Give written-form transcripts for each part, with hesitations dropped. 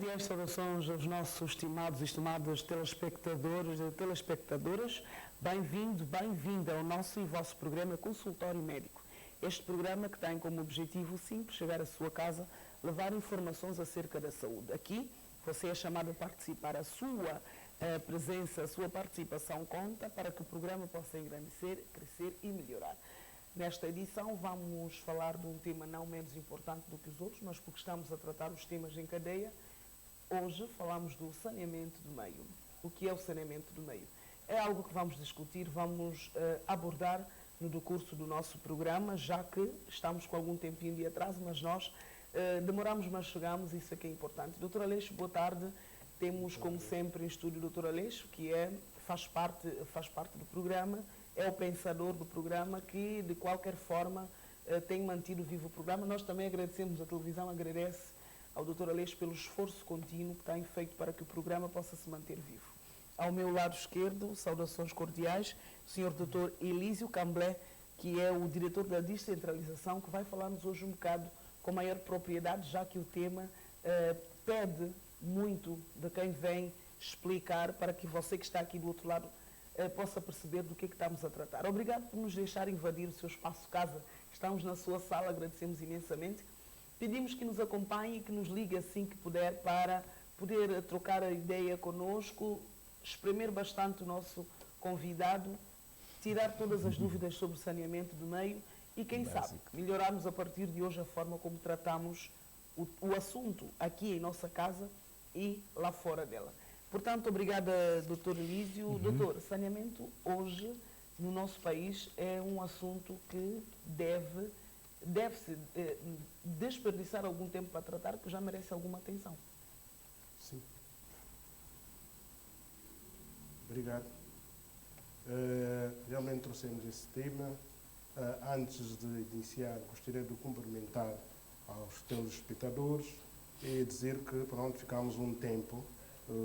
Cordiais saudações aos nossos estimados e estimadas telespectadores e telespectadoras. Bem-vindo, bem-vinda ao nosso e vosso programa Consultório Médico. Este programa que tem como objetivo simples chegar à sua casa, levar informações acerca da saúde. Aqui você é chamado a participar, a sua presença, a sua participação conta para que o programa possa engrandecer, crescer e melhorar. Nesta edição vamos falar de um tema não menos importante do que os outros, mas porque estamos a tratar os temas em cadeia, hoje falamos do saneamento do meio. O que é o saneamento do meio? É algo que vamos discutir, vamos abordar no decurso do nosso programa, já que estamos com algum tempinho de atraso, mas nós demoramos, mas chegamos, isso é que é importante. Doutor Aleixo, boa tarde. Temos, como sempre, em estúdio o Doutor Aleixo, que faz parte do programa, é o pensador do programa, que de qualquer forma tem mantido vivo o programa. Nós também agradecemos, a televisão agradece ao Dr. Aleixo pelo esforço contínuo que tem feito para que o programa possa se manter vivo. Ao meu lado esquerdo, saudações cordiais, o Sr. Dr. Elísio Camblé, que é o diretor da descentralização, que vai falar-nos hoje um bocado com maior propriedade, já que o tema pede muito de quem vem explicar, para que você que está aqui do outro lado possa perceber do que é que estamos a tratar. Obrigado por nos deixar invadir o seu espaço casa. Estamos na sua sala, agradecemos imensamente. Pedimos que nos acompanhe e que nos ligue assim que puder, para poder trocar a ideia conosco, espremer bastante o nosso convidado, tirar todas as dúvidas sobre o saneamento do meio e, quem sabe, melhorarmos a partir de hoje a forma como tratamos o assunto aqui em nossa casa e lá fora dela. Portanto, obrigada, Dr. Elísio. Doutor, saneamento hoje no nosso país é um assunto que deve-se desperdiçar algum tempo para tratar, porque já merece alguma atenção. Sim. Obrigado. Realmente trouxemos esse tema. Antes de iniciar, gostaria de cumprimentar aos telespectadores e dizer que, pronto, ficámos um tempo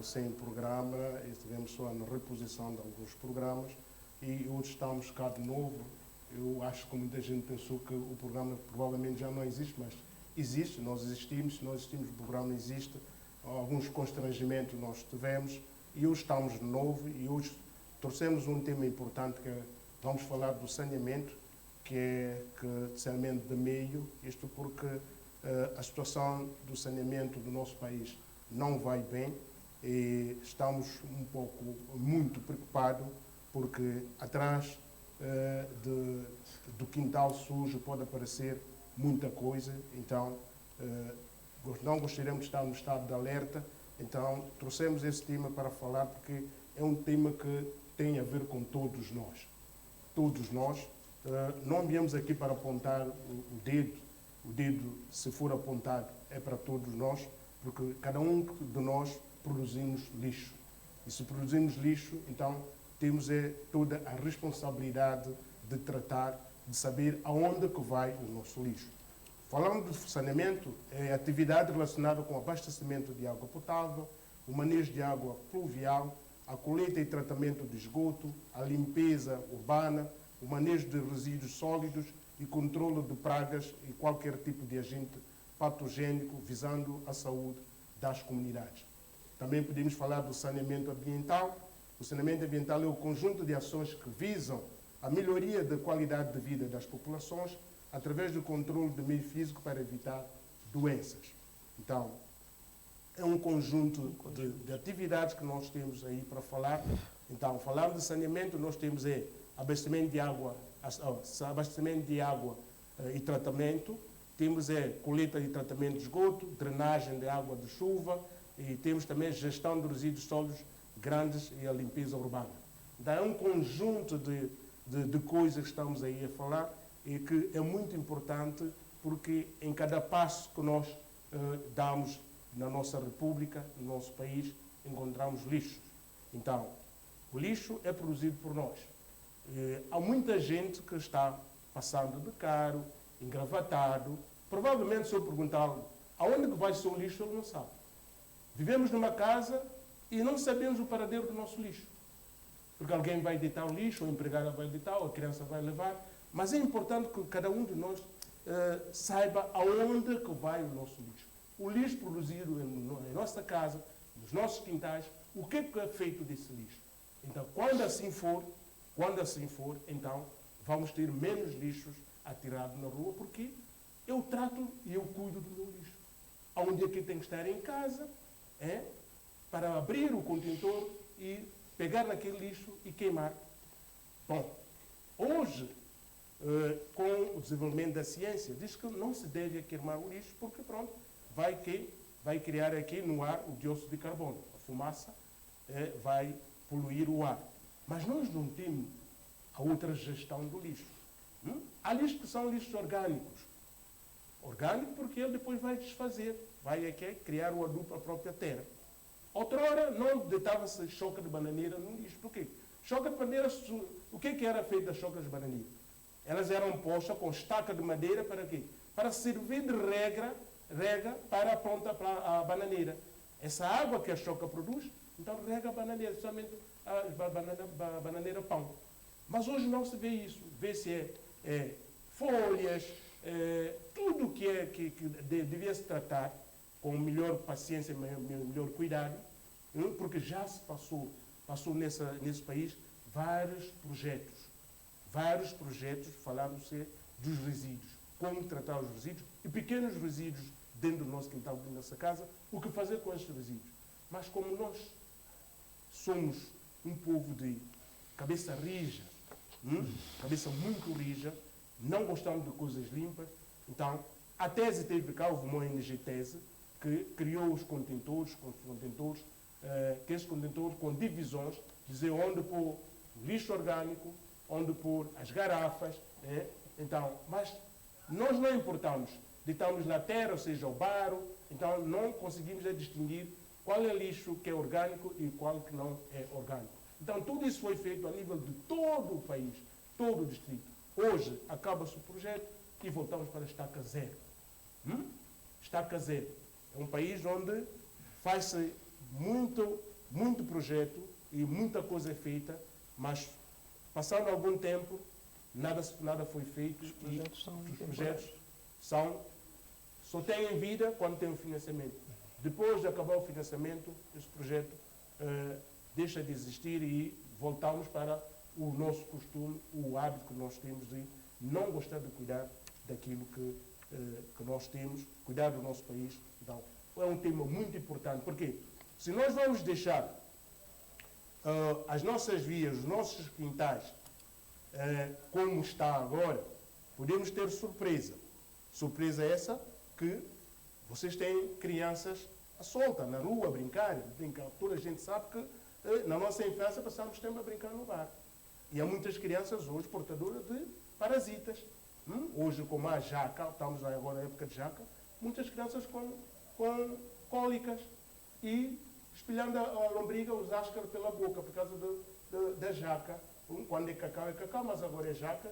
sem programa, estivemos só na reposição de alguns programas e hoje estamos cá de novo. Eu acho que muita gente pensou que o programa provavelmente já não existe, mas existe, nós existimos, o programa existe. Alguns constrangimentos nós tivemos e hoje estamos de novo e hoje trouxemos um tema importante que vamos falar do saneamento, que é saneamento de meio, isto porque a situação do saneamento do nosso país não vai bem. E estamos muito preocupados, porque atrás do quintal sujo pode aparecer muita coisa. Então, não gostaríamos de estar no estado de alerta. Então, trouxemos esse tema para falar, porque é um tema que tem a ver com todos nós. Todos nós. Não viemos aqui para apontar o dedo. O dedo, se for apontado, é para todos nós, porque cada um de nós produzimos lixo. E se produzimos lixo, então temos toda a responsabilidade de tratar, de saber aonde que vai o nosso lixo. Falando de saneamento, é atividade relacionada com o abastecimento de água potável, o manejo de água pluvial, a coleta e tratamento de esgoto, a limpeza urbana, o manejo de resíduos sólidos e controle de pragas e qualquer tipo de agente patogênico visando a saúde das comunidades. Também podemos falar do saneamento ambiental. O saneamento ambiental é o conjunto de ações que visam a melhoria da qualidade de vida das populações através do controle do meio físico para evitar doenças. Então, é um conjunto de atividades que nós temos aí para falar. Então, falando de saneamento, nós temos abastecimento de água e tratamento, temos coleta e tratamento de esgoto, drenagem de água de chuva, e temos também gestão de resíduos sólidos grandes e a limpeza urbana. Então, é um conjunto de coisas que estamos aí a falar e que é muito importante, porque em cada passo que nós damos na nossa república, no nosso país, encontramos lixo. Então, o lixo é produzido por nós. Há muita gente que está passando de carro, engravatado. Provavelmente, se eu perguntar-lhe aonde que vai o seu lixo, ele não sabe. Vivemos numa casa e não sabemos o paradeiro do nosso lixo. Porque alguém vai deitar o lixo, ou a empregada vai deitar, ou a criança vai levar. Mas é importante que cada um de nós saiba aonde que vai o nosso lixo. o lixo produzido em nossa casa, nos nossos quintais, o que é feito desse lixo. Então, quando assim for, então, vamos ter menos lixos atirados na rua, porque eu trato e eu cuido do meu lixo. Onde é que tem que estar em casa, para abrir o contentor e pegar naquele lixo e queimar. Bom, hoje, com o desenvolvimento da ciência, diz que não se deve queimar o lixo, porque pronto, vai criar aqui no ar o dióxido de carbono. A fumaça vai poluir o ar. Mas nós não temos a outra gestão do lixo. Há lixos que são lixos orgânicos. Orgânico porque ele depois vai desfazer, vai aqui criar o adubo para a própria terra. Outrora não deitava-se choca de bananeira no lixo. Por quê? Choca de bananeira, o que era feito das chocas de bananeira? Elas eram postas com estaca de madeira para quê? Para servir de rega para a planta, para a bananeira. Essa água que a choca produz, então rega a bananeira, somente a bananeira pão. Mas hoje não se vê isso. Vê-se folhas, tudo que devia se tratar com melhor paciência, melhor cuidado, porque já se passou nesse país vários projetos falando-se dos resíduos, como tratar os resíduos e pequenos resíduos dentro do nosso quintal, dentro da nossa casa, o que fazer com estes resíduos. Mas como nós somos um povo de cabeça rija, cabeça muito rija, não gostamos de coisas limpas, então a tese teve cá, houve uma ONG tese, que criou os contentores, que esses contentores com divisões, dizer onde pôr o lixo orgânico, onde pôr as garrafas. Então, mas nós não importamos, deitamos na terra, ou seja, o barro, então não conseguimos distinguir qual é lixo que é orgânico e qual que não é orgânico. Então, tudo isso foi feito a nível de todo o país, todo o distrito. Hoje, acaba-se o projeto e voltamos para a estaca zero. Estaca zero. É um país onde faz-se muito projeto e muita coisa é feita, mas passando algum tempo, nada foi feito. Os projetos só têm vida quando tem o financiamento. Depois de acabar o financiamento, esse projeto deixa de existir e voltamos para o nosso costume, o hábito que nós temos de não gostar de cuidar daquilo que nós temos, cuidar do nosso país. Então, é um tema muito importante, porque se nós vamos deixar as nossas vias, os nossos quintais, como está agora, podemos ter surpresa. Surpresa essa que vocês têm crianças à solta, na rua, a brincar. Toda a gente sabe que na nossa infância passamos tempo a brincar no bar. E há muitas crianças hoje portadoras de parasitas. Hoje, como há jaca, estamos agora na época de jaca, muitas crianças com cólicas e espelhando a lombriga, os áscaros pela boca, por causa da jaca. Quando é cacau, mas agora é jaca.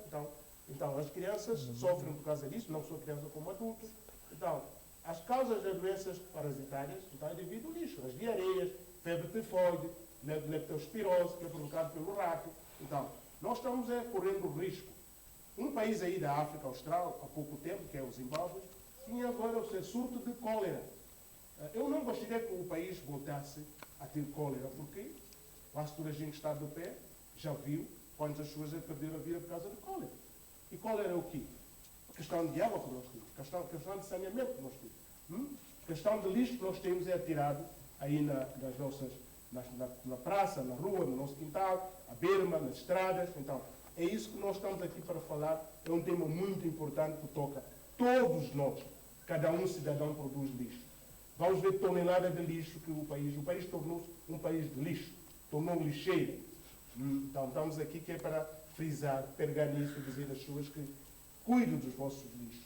Então as crianças sofrem por causa disso, não só crianças como adultos. Então, as causas das doenças parasitárias é devido ao lixo. As diarreias, febre tifoide, leptospirose, que é provocado pelo rato. Então, nós estamos correndo risco. Um país aí da África Austral, há pouco tempo, que é o Zimbábue, tinha agora o seu surto de cólera. Eu não gostaria que o país voltasse a ter cólera, porque quase toda a gente que está de pé já viu quantas pessoas perderam a vida por causa de cólera. E cólera é o quê? A questão de água que nós temos, a questão de saneamento que nós temos. A questão de lixo que nós temos é atirado aí na praça, na rua, no nosso quintal, à berma, nas estradas. Então, é isso que nós estamos aqui para falar. É um tema muito importante que toca todos nós. Cada cidadão produz lixo. Vamos ver toneladas de lixo que o país tornou-se um país de lixo, tornou lixeira. Então, estamos aqui que é para frisar, pegar nisso e dizer às pessoas que cuidem dos vossos lixos.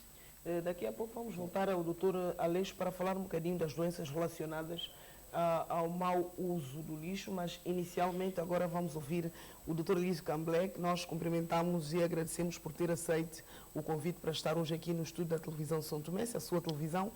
Daqui a pouco vamos voltar ao Dr. Aleixo para falar um bocadinho das doenças relacionadas ao mau uso do lixo, mas inicialmente agora vamos ouvir o Dr. Elísio Camblé, que nós cumprimentamos e agradecemos por ter aceito o convite para estar hoje aqui no estúdio da televisão São Tomé, a sua televisão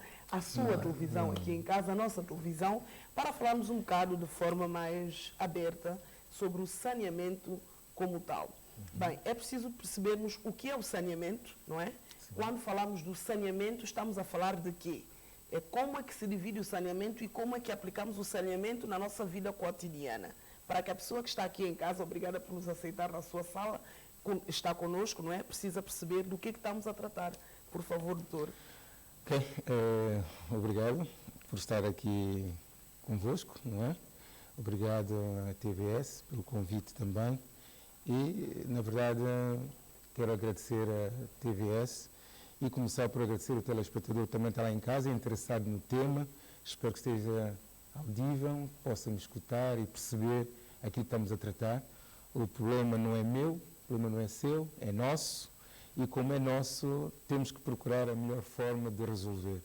aqui em casa, a nossa televisão, para falarmos um bocado de forma mais aberta sobre o saneamento como tal. Bem, é preciso percebermos o que é o saneamento, não é? Sim. Quando falamos do saneamento, estamos a falar de quê? É como é que se divide o saneamento e como é que aplicamos o saneamento na nossa vida cotidiana. Para que a pessoa que está aqui em casa, obrigada por nos aceitar na sua sala, está conosco, não é? Precisa perceber do que estamos a tratar. Por favor, doutor. Ok, obrigado por estar aqui convosco, não é? Obrigado à TVS pelo convite também. E, na verdade, quero agradecer à TVS e começar por agradecer o telespectador que também está lá em casa, interessado no tema. Espero que esteja audível, possa me escutar e perceber aquilo que estamos a tratar. O problema não é meu, o problema não é seu, é nosso. E como é nosso, temos que procurar a melhor forma de resolver.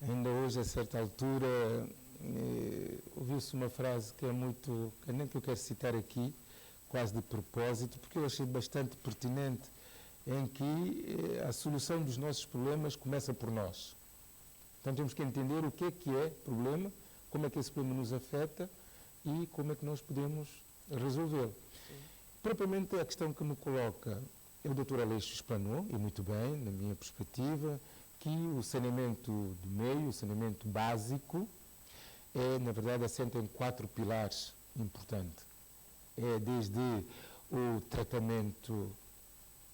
Ainda hoje, a certa altura, ouviu-se uma frase que é muito, que nem que eu quero citar aqui, quase de propósito, porque eu achei bastante pertinente, em que a solução dos nossos problemas começa por nós. Então temos que entender o que é problema, como é que esse problema nos afeta e como é que nós podemos resolvê-lo. Propriamente a questão que me coloca, o Dr. Aleixo explanou, e muito bem, na minha perspectiva, que o saneamento do meio, o saneamento básico, na verdade, assenta em 4 pilares importantes. É desde o tratamento,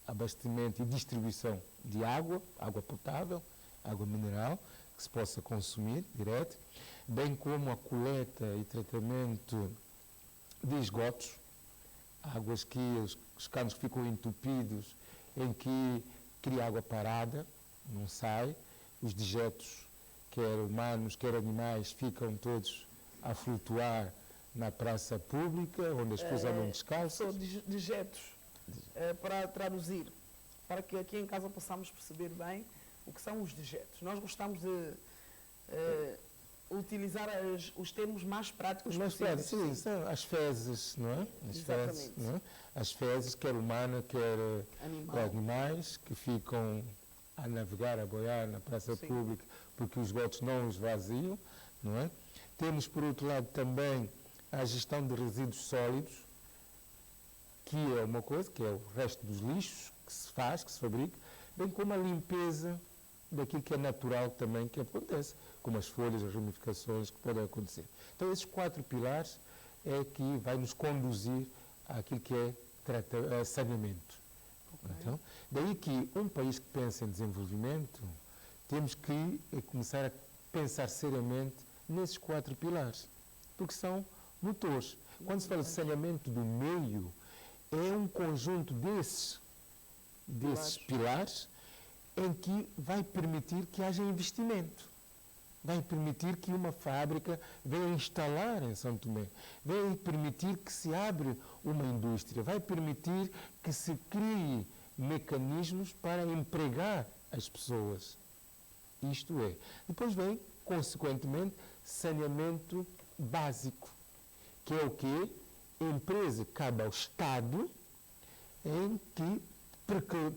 abastecimento e distribuição de água, água potável, água mineral, que se possa consumir direto, bem como a coleta e tratamento de esgotos, águas que os canos ficam entupidos, em que cria água parada, não sai, os dejetos, quer humanos, quer animais, ficam todos a flutuar na praça pública, onde as pessoas andam descalças. São dejetos, para traduzir, para que aqui em casa possamos perceber bem o que são os dejetos. Nós gostamos de utilizar os termos mais práticos possíveis. Sim, são as fezes, não é? As fezes, não é? As fezes, quer humana, quer animais, que ficam a navegar, a boiar na praça pública, porque os esgotos não os vaziam, não é? Temos, por outro lado, também a gestão de resíduos sólidos, que é uma coisa, que é o resto dos lixos que se faz, que se fabrica, bem como a limpeza daquilo que é natural também que acontece, como as folhas, as ramificações que podem acontecer. Então, esses 4 pilares é que vai nos conduzir àquilo que é saneamento. Okay. Então, daí que um país que pensa em desenvolvimento, temos que começar a pensar seriamente nesses 4 pilares, porque são motores. Quando se fala de saneamento do meio, é um conjunto desses pilares em que vai permitir que haja investimento, vai permitir que uma fábrica venha instalar em São Tomé, vai permitir que se abra uma indústria, vai permitir que se crie mecanismos para empregar as pessoas. Isto é. Depois vem, consequentemente, saneamento básico, que é o quê? A empresa cabe ao Estado em que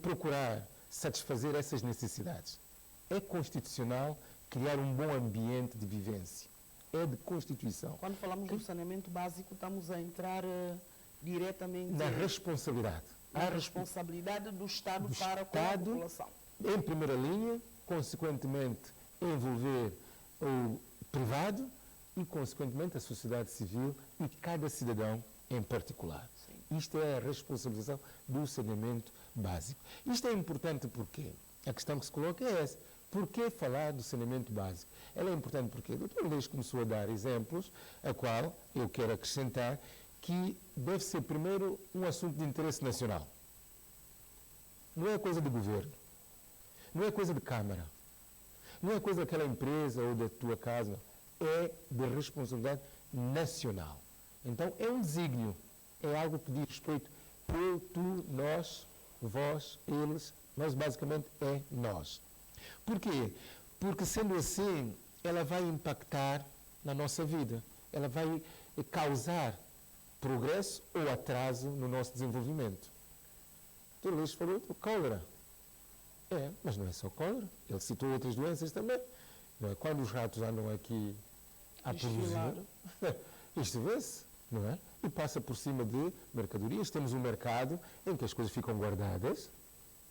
procurar satisfazer essas necessidades. É constitucional criar um bom ambiente de vivência. É de Constituição. Quando falamos do saneamento básico, estamos a entrar diretamente na responsabilidade. A responsabilidade do Estado para com a população. Em primeira linha, consequentemente, envolver o privado e, consequentemente, a sociedade civil e cada cidadão em particular. Sim. Isto é a responsabilização do saneamento básico. Isto é importante porque a questão que se coloca é essa. Por que falar do saneamento básico? Ela é importante porque o Dr. Aleixo começou a dar exemplos, a qual eu quero acrescentar que deve ser primeiro um assunto de interesse nacional. Não é coisa do governo, não é coisa de Câmara, não é coisa daquela empresa ou da tua casa, é de responsabilidade nacional. Então é um desígnio, é algo que diz respeito eu, tu, nós, vós, eles, nós basicamente é nós. Por quê? Porque sendo assim, ela vai impactar na nossa vida, ela vai causar progresso ou atraso no nosso desenvolvimento. O Dr. Luís falou do cólera. Mas não é só cólera, ele citou outras doenças também. Não é? Quando os ratos andam aqui a produzir, isto vê-se, não é? E passa por cima de mercadorias. Temos um mercado em que as coisas ficam guardadas,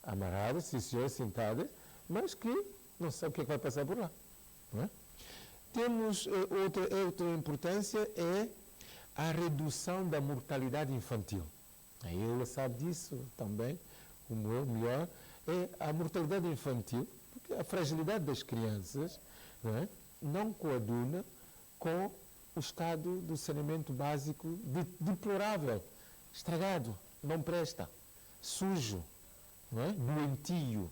amarradas, sentadas, mas que não se sabe o que é que vai passar por lá. Não é? Temos outra importância é a redução da mortalidade infantil. A Eula sabe disso também, como eu, melhor. É a mortalidade infantil, porque a fragilidade das crianças não coaduna com o estado do saneamento básico deplorável, estragado, não presta, sujo, doentio.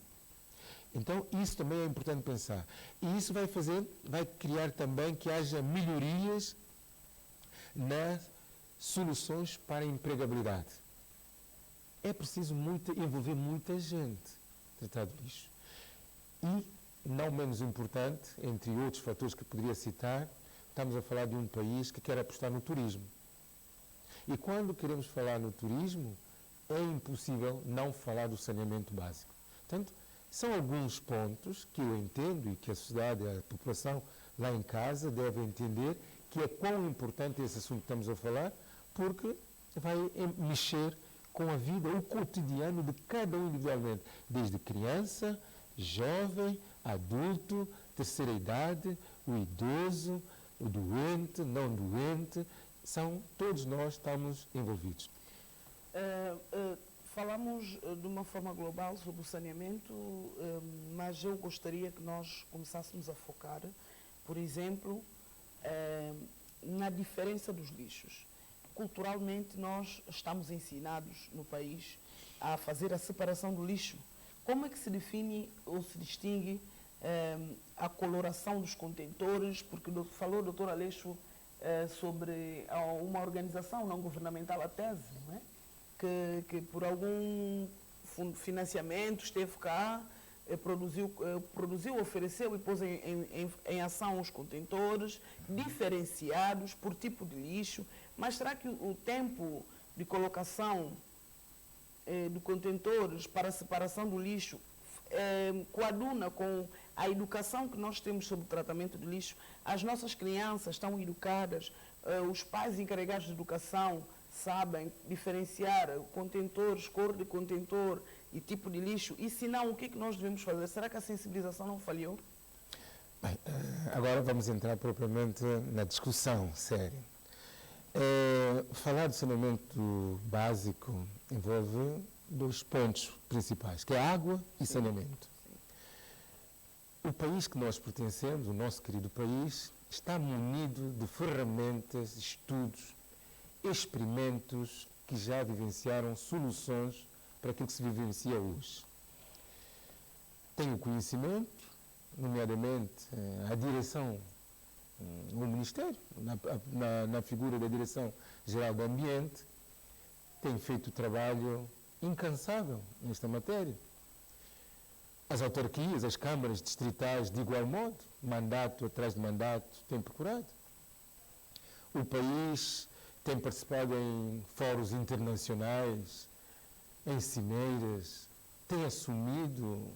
Então, isso também é importante pensar. E isso vai criar também que haja melhorias nas soluções para a empregabilidade. É preciso envolver muita gente a tratar do lixo. E, não menos importante, entre outros fatores que poderia citar, estamos a falar de um país que quer apostar no turismo. E quando queremos falar no turismo, é impossível não falar do saneamento básico. Portanto, são alguns pontos que eu entendo e que a sociedade, a população lá em casa deve entender que é quão importante esse assunto que estamos a falar, porque vai mexer com a vida, o cotidiano de cada um individualmente, desde criança, jovem, adulto, terceira idade, o idoso, o doente, não doente, todos nós estamos envolvidos. Falamos de uma forma global sobre o saneamento, mas eu gostaria que nós começássemos a focar, por exemplo, na diferença dos lixos. Culturalmente, nós estamos ensinados no país a fazer a separação do lixo. Como é que se define ou se distingue a coloração dos contentores? Porque falou o doutor Aleixo sobre uma organização não governamental, a TESE, não é? Que por algum financiamento esteve cá, produziu, ofereceu e pôs em ação os contentores, diferenciados por tipo de lixo. Mas será que o tempo de colocação de contentores para a separação do lixo coaduna com a educação que nós temos sobre o tratamento de lixo? As nossas crianças estão educadas, os pais encarregados de educação sabem diferenciar contentores, cor de contentor e tipo de lixo? E se não, o que é que nós devemos fazer? Será que a sensibilização não falhou? Bem, agora vamos entrar propriamente na discussão séria. Falar de saneamento básico envolve dois pontos principais, que é água e saneamento. O país que nós pertencemos, o nosso querido país, está munido de ferramentas, estudos, experimentos que já vivenciaram soluções para aquilo que se vivencia hoje. Tenho conhecimento, nomeadamente a direção, o Ministério, na figura da Direção-Geral do Ambiente, tem feito trabalho incansável nesta matéria. As autarquias, as câmaras distritais, de igual modo, mandato atrás de mandato, têm procurado. O país tem participado em fóruns internacionais, em cimeiras, tem assumido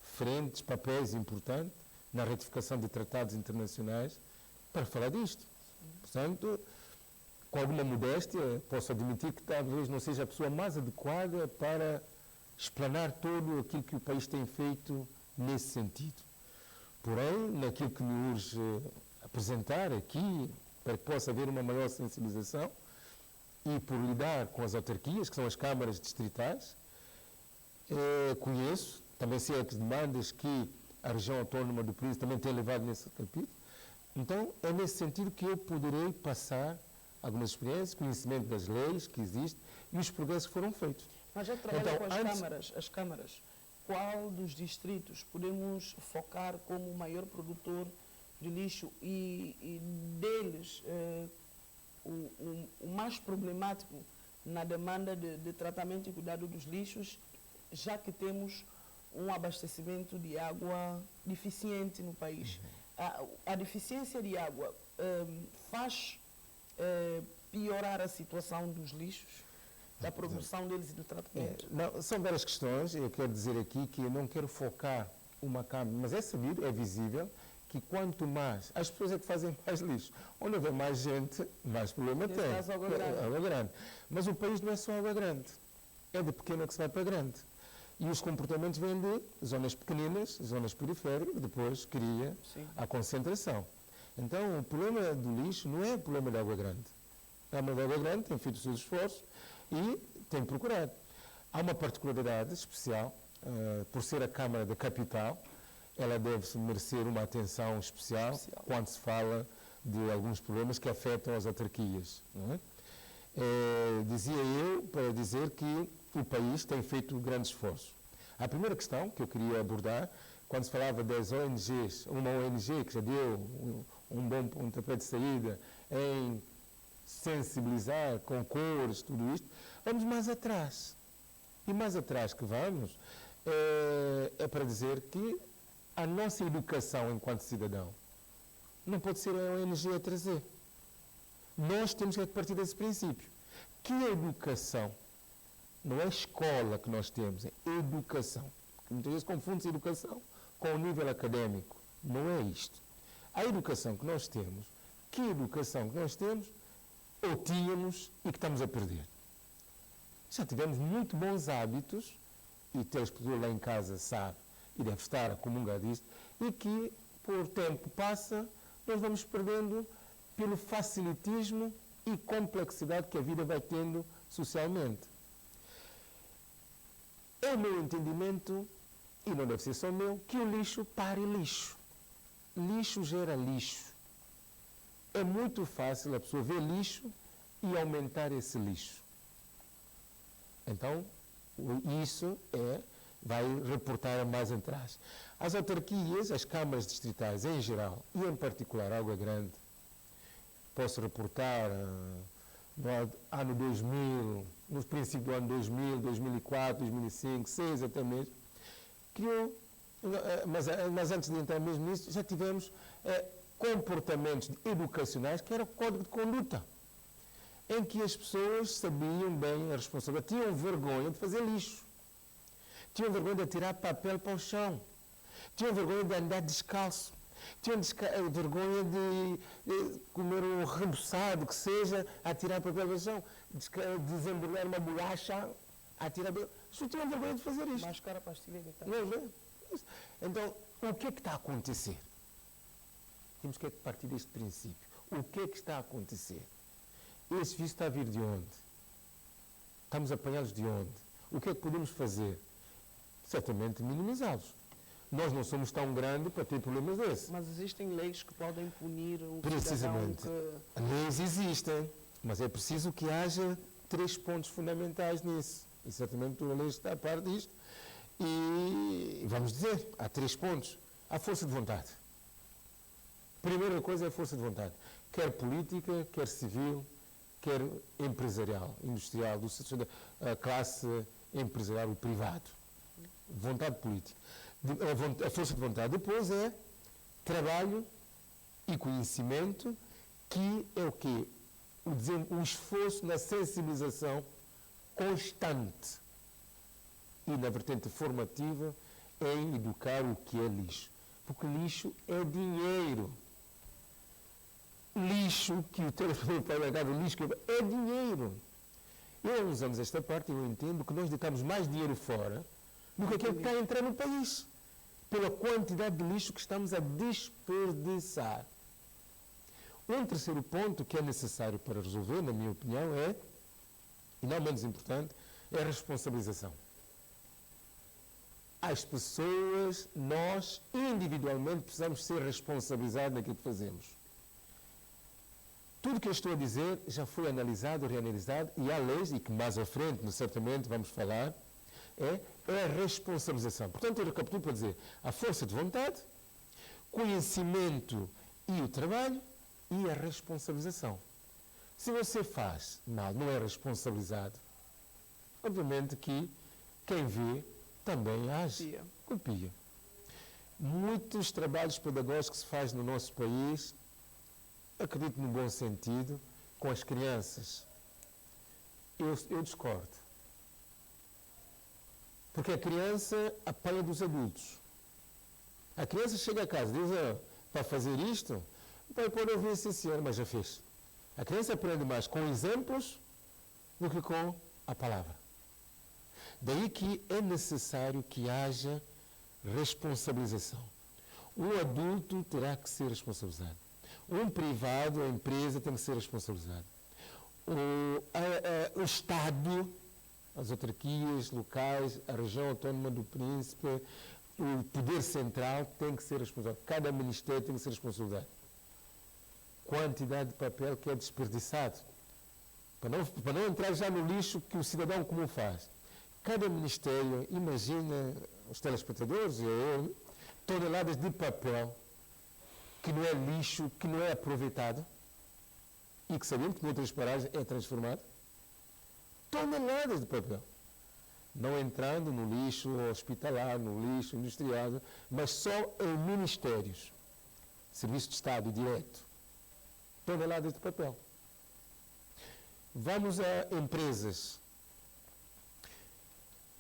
frentes, papéis importantes na ratificação de tratados internacionais para falar disto. Portanto, com alguma modéstia, posso admitir que talvez não seja a pessoa mais adequada para explanar todo aquilo que o país tem feito nesse sentido. Porém, naquilo que me urge apresentar aqui, para que possa haver uma maior sensibilização, e por lidar com as autarquias, que são as câmaras distritais, conheço, também sei as demandas que a região autónoma do país também tem levado nesse capítulo. Então, é nesse sentido que eu poderei passar algumas experiências, conhecimento das leis que existem e os progressos que foram feitos. Mas já trabalha com as câmaras. Qual dos distritos podemos focar como o maior produtor de lixo e deles o mais problemático na demanda de tratamento e cuidado dos lixos, já que temos um abastecimento de água deficiente no país? A deficiência de água faz piorar a situação dos lixos, da produção deles e do tratamento? Não, são várias questões. Eu quero dizer aqui que eu não quero focar uma câmara, mas é sabido, é visível, que quanto mais, as pessoas é que fazem mais lixo. Onde houver mais gente, mais problema tem. Água grande. Água grande. Mas o país não é só água grande. É de pequena que se vai para grande. E os comportamentos vêm de zonas pequeninas, zonas periféricas, depois cria a concentração. Então, o problema do lixo não é o problema da Água Grande. A Água Grande tem feito os seus esforços e tem procurado. Há uma particularidade especial, por ser a Câmara da Capital, ela deve merecer uma atenção especial quando se fala de alguns problemas que afetam as autarquias. Não é? Dizia eu para dizer que o país tem feito grandes esforços. A primeira questão que eu queria abordar, quando se falava das ONGs, uma ONG que já deu um bom pontapé de saída em sensibilizar com cores, tudo isto, vamos mais atrás. E mais atrás que vamos, é para dizer que a nossa educação enquanto cidadão não pode ser a ONG a trazer. Nós temos que partir desse princípio. Que a educação não é a escola que nós temos, é educação. Muitas vezes confunde-se educação com o nível académico. Não é isto. A educação que nós temos, que educação que nós temos, ou tínhamos e que estamos a perder. Já tivemos muito bons hábitos, e o telespectador lá em casa sabe, e deve estar a comungar disso, e que, por tempo passa, nós vamos perdendo pelo facilitismo e complexidade que a vida vai tendo socialmente. É o meu entendimento, e não deve ser só meu, que o lixo pare lixo. Lixo gera lixo. É muito fácil a pessoa ver lixo e aumentar esse lixo. Então, isso vai reportar mais atrás. As autarquias, as câmaras distritais em geral, e em particular Água Grande, posso reportar no ano 2000, no princípio do ano 2000, 2004, 2005, 2006 até mesmo, criou, mas antes de entrar mesmo nisso, já tivemos comportamentos educacionais que era o código de conduta, em que as pessoas sabiam bem a responsabilidade, tinham vergonha de fazer lixo, tinham vergonha de atirar papel para o chão, tinham vergonha de andar descalço, tinham vergonha de comer um rebuçado, que seja, atirar papel para o chão, desembrulhar uma bolacha, atirar... Só tinham vergonha de fazer isto. Mascar a pastilha de tal. Então, o que é que está a acontecer? Temos que partir deste princípio. O que é que está a acontecer? Esse vício está a vir de onde? Estamos a apanhá-los de onde? O que é que podemos fazer? Certamente minimizá-los. Nós não somos tão grandes para ter problemas desses. Mas existem leis que podem punir o Precisamente. cidadão que... Leis existem, mas é preciso que haja 3 pontos fundamentais nisso. E certamente a lei está a par disto. E vamos dizer, há 3 pontos. A força de vontade. Primeira coisa é a força de vontade. Quer política, quer civil, quer empresarial, industrial, a classe empresarial, o privado. Vontade política. A força de vontade. Depois é trabalho e conhecimento, que é o quê? O esforço na sensibilização constante e na vertente formativa em educar o que é lixo. Porque lixo é dinheiro. Lixo, que o telefone vai pagar, o lixo é dinheiro. Eu, há uns anos esta parte, eu entendo que nós deitamos mais dinheiro fora do que aquilo que está a entrar no país, pela quantidade de lixo que estamos a desperdiçar. Um terceiro ponto que é necessário para resolver, na minha opinião, e não menos importante, é a responsabilização. As pessoas, nós, individualmente, precisamos ser responsabilizados naquilo que fazemos. Tudo o que eu estou a dizer já foi analisado, reanalisado, e há leis, e que mais à frente, certamente, vamos falar, é a responsabilização. Portanto, eu recapitulo para dizer a força de vontade, conhecimento e o trabalho, e a responsabilização. Se você faz mal, não é responsabilizado, obviamente que quem vê também age, copia. Muitos trabalhos pedagógicos que se faz no nosso país, acredito no bom sentido, com as crianças, eu discordo. Porque a criança apanha dos adultos. A criança chega a casa e diz, para fazer isto, o pai pode ouvir, sim senhor, mas já fez. A criança aprende mais com exemplos do que com a palavra. Daí que é necessário que haja responsabilização. Um adulto terá que ser responsabilizado. Um privado, a empresa, tem que ser responsabilizado. O Estado, as autarquias locais, a região autónoma do Príncipe, o poder central tem que ser responsável. Cada ministério tem que ser responsabilizado. Quantidade de papel que é desperdiçado. Para não entrar já no lixo que o cidadão comum faz. Cada ministério, imagina os telespectadores, eu, toneladas de papel que não é lixo, que não é aproveitado e que sabemos que noutras paragens é transformado. Toneladas de papel. Não entrando no lixo hospitalar, no lixo industrial, mas só em ministérios, serviço de Estado direto. Toneladas de papel. Vamos a empresas.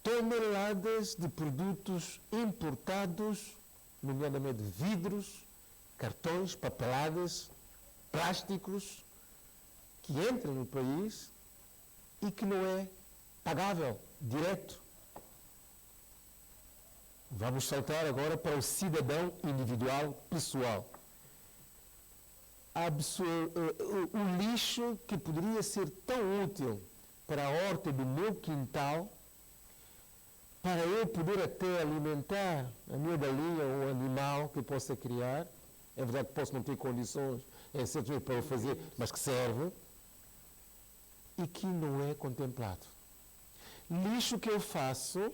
Toneladas de produtos importados, nomeadamente vidros, cartões, papeladas, plásticos, que entram no país e que não é pagável, direto. Vamos saltar agora para o cidadão individual, pessoal. O lixo que poderia ser tão útil para a horta do meu quintal, para eu poder até alimentar a minha galinha ou animal que eu possa criar, é verdade que posso não ter condições, para o fazer, mas que serve, e que não é contemplado. Lixo que eu faço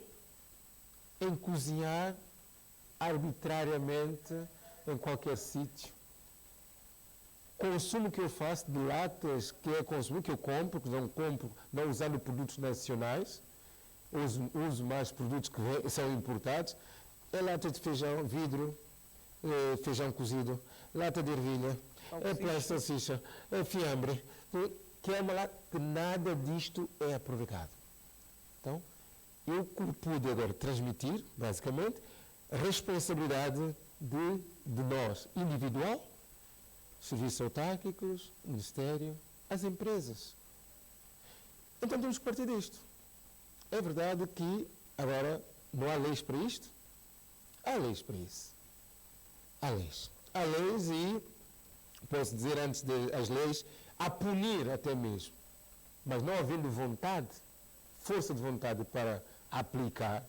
em cozinhar arbitrariamente em qualquer sítio. Consumo que eu faço de latas que é consumo que eu compro, não usando produtos nacionais, uso mais produtos que são importados, é lata de feijão, vidro, feijão cozido, lata de ervilha, salsicha, fiambre, que é uma lata que nada disto é aproveitado. Então, eu pude agora transmitir, basicamente, a responsabilidade de nós, individual, serviços autárquicos, Ministério, as empresas. Então temos que partir disto. É verdade que agora não há leis para isto? Há leis para isso. Há leis. Há leis e, posso dizer antes das leis, a punir até mesmo. Mas não havendo vontade, força de vontade para aplicar,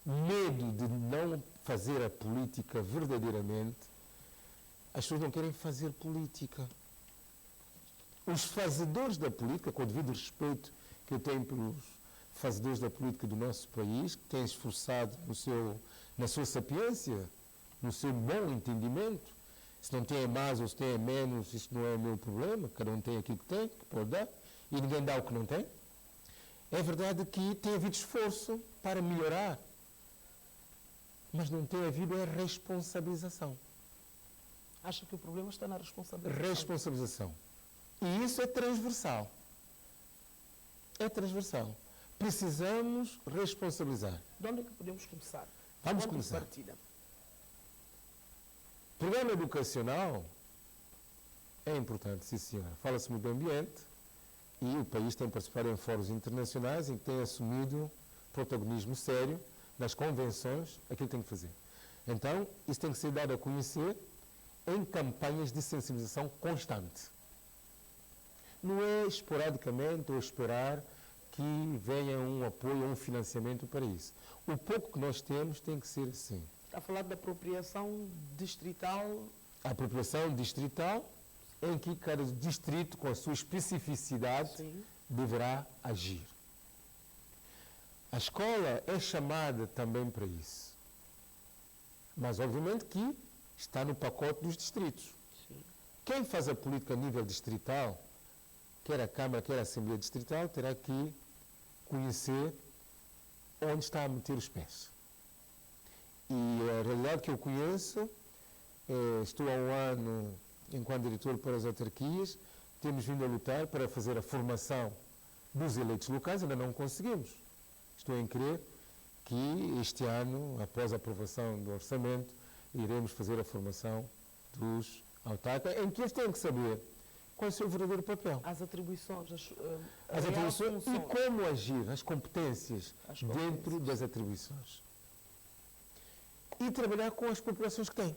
medo de não fazer a política verdadeiramente, as pessoas não querem fazer política. Os fazedores da política, com o devido respeito que eu tenho pelos fazedores da política do nosso país, que têm esforçado na sua sapiência, no seu bom entendimento, se não tem mais ou se tem menos, isso não é o meu problema, cada um tem aquilo que tem, que pode dar, e ninguém dá o que não tem. É verdade que tem havido esforço para melhorar, mas não tem havido a responsabilização. Acha que o problema está na responsabilização? Responsabilização. E isso é transversal. É transversal. Precisamos responsabilizar. De onde é que podemos começar? Vamos começar. Programa educacional é importante, sim senhora. Fala-se muito do ambiente e o país tem participado em fóruns internacionais em que tem assumido protagonismo sério nas convenções, aquilo que tem que fazer. Então, isso tem que ser dado a conhecer em campanhas de sensibilização constante. Não é esporadicamente ou esperar que venha um apoio ou um financiamento para isso. O pouco que nós temos tem que ser assim. Está a falar da apropriação distrital? A apropriação distrital, em que cada distrito, com a sua especificidade, sim, deverá agir. A escola é chamada também para isso. Mas, obviamente, que está no pacote dos distritos. Sim. Quem faz a política a nível distrital, quer a Câmara, quer a Assembleia Distrital, terá que conhecer onde está a meter os pés. E a realidade que eu conheço, estou há um ano enquanto diretor para as autarquias, temos vindo a lutar para fazer a formação dos eleitos locais, ainda não conseguimos. Estou em crer que este ano, após a aprovação do orçamento, iremos fazer a formação dos autárquicos, em que eles têm que saber qual é o seu verdadeiro papel. As atribuições, As real atribuições e função. como agir, as competências As dentro competências. das atribuições. E trabalhar com as populações que têm.